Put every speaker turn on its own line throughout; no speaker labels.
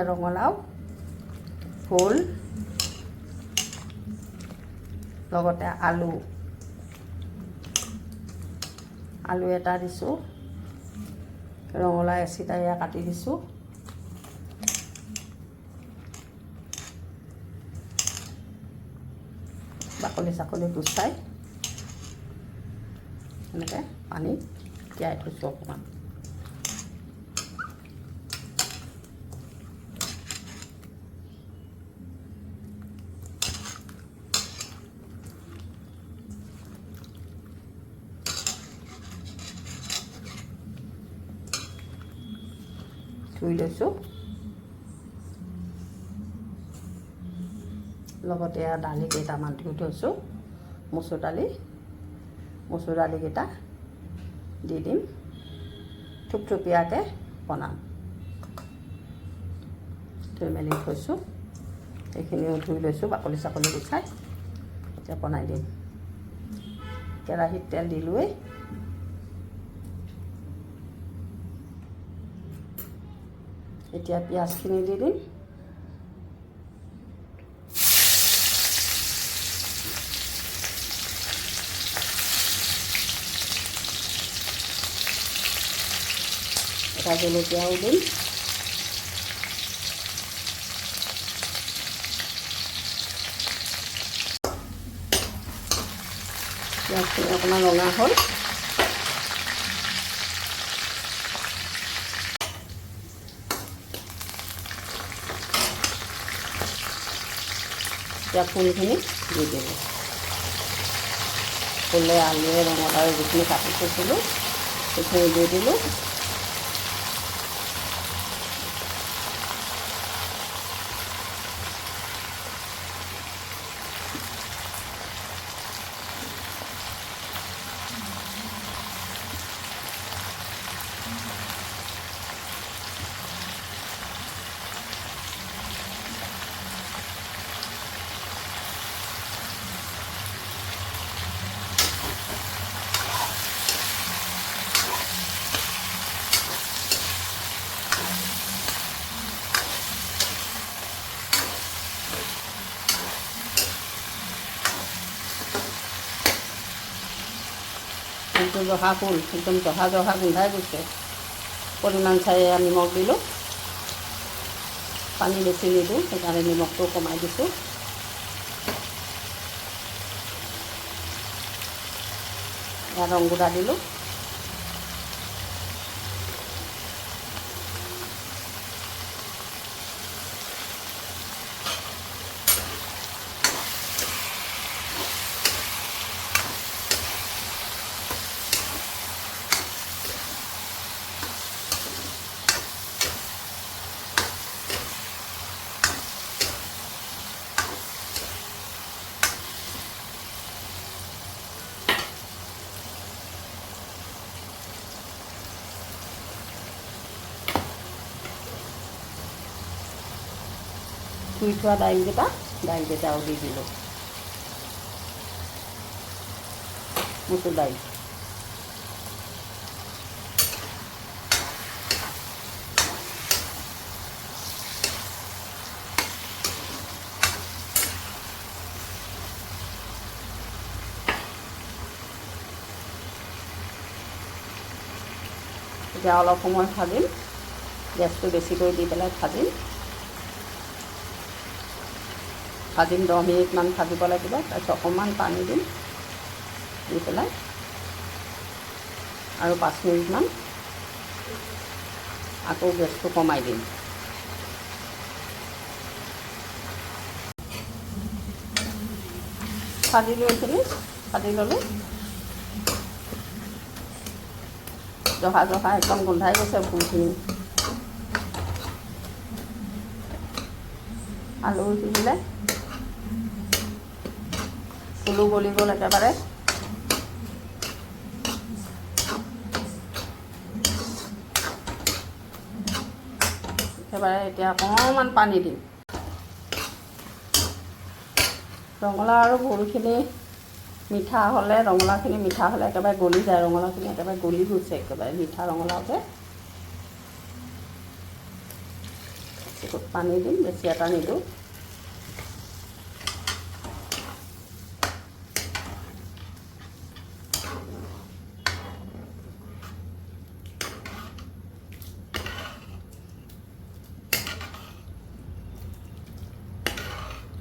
ৰঙালাও ভোল লগতে আলু এটা দিছোঁ ৰঙালাও এচিটা কাটি দিছোঁ বাকলি চাকলি গুচাই এনেকৈ পানী তিয়াই থৈছোঁ অকণমান ধুই লৈছোঁ লগতে দালি কেইটামান ধুই থৈছোঁ মচুৰ দালিকেইটা দি দিম থুপথুপীয়াকৈ বনাম ধুই মেলি থৈছোঁ এইখিনিও ধুই লৈছোঁ বাকলি চাকলি গুচাই এতিয়া বনাই দিম কেৰাহীত তেল দিলোঁৱেই এতিয়া পিঁয়াজখিনি দি দিম এটা জলকীয়াও দিম পিঁয়াজখিনি অকণমান ৰঙা হ'ল এতিয়া ফুলখিনি দি দিলোঁ ফুলে আলুৱে ৰঙালাও যিখিনি কাটি থৈছিলোঁ সেইখিনি দি দিলোঁ ফুলটো জহা ফুল একদম জহা গোন্ধাই গৈছে পৰিমাণ চাই নিমখ দিলোঁ পানী বেছি নিদিওঁ সেইকাৰণে নিমখটো কমাই দিছোঁ ইয়াত ৰং গুড়া দিলোঁ ধুই থোৱা দাইলকেইটাও দি দিলোঁ মচুৰ দাইল এতিয়া অলপ সময় ভাজিম গেছটো বেছিকৈ দি পেলাই ভাজিম 10 মিনিটমান ভাজিব লাগিব তাৰপিছত অকণমান পানী দিম দি পেলাই আৰু 5 মিনিটমান আকৌ গেছটো কমাই দিম ভাজি ল'লোঁ জহা একদম গোন্ধাই গৈছে ফুলখিনি আলু সিজিলে ফুলো গলি গ'ল একেবাৰে এতিয়া অকণমান পানী দিম ৰঙালাও আৰু ভোলখিনি মিঠা হ'লে একেবাৰে গলি যায় ৰঙালাওখিনি একেবাৰে গলি গৈছে একেবাৰে মিঠা ৰঙালাও যে বহুত পানী দিম, বেছি এটা নিদিওঁ।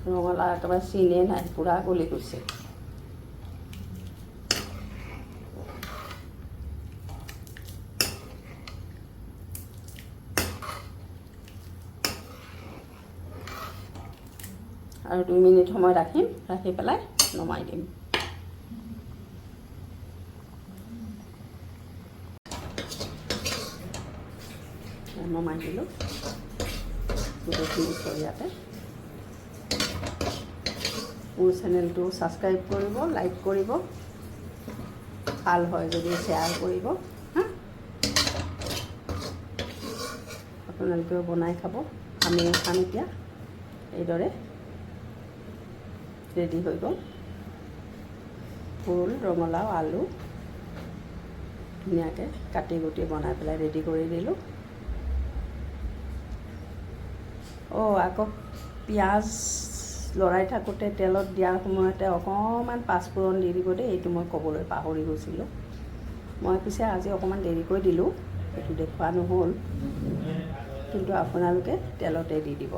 ৰঙালাও একেবাৰে চিনে নাই, পূৰা গলি গৈছে। আৰু 2 মিনিট সময় ৰাখিম, ৰাখি পেলাই নমাই দিম। নমাই দিলোঁ গোটেইখিনি চৰিয়াতে। মোৰ চেনেলটো ছাবস্ক্ৰাইব কৰিব, লাইক কৰিব, ভাল হয় যদি শ্বেয়াৰ কৰিব। আপোনালোকেও বনাই খাব, আমিও খাম। এতিয়া এইদৰে ৰেডি হৈ গ'ল। ভোল, ৰঙালাও, আলু ধুনীয়াকৈ কাটি কুটি বনাই পেলাই ৰেডি কৰি দিলোঁ। আকৌ পিঁয়াজ লৰাই থাকোঁতে তেলত দিয়াৰ সময়তে অকণমান পাঁচফোৰণ দি দিব দেই, এইটো মই ক'বলৈ পাহৰি গৈছিলোঁ। মই পিছে আজি অকণমান দেৰিকৈ দিলোঁ, সেইটো দেখুওৱা নহ'ল, কিন্তু আপোনালোকে তেলতে দি দিব।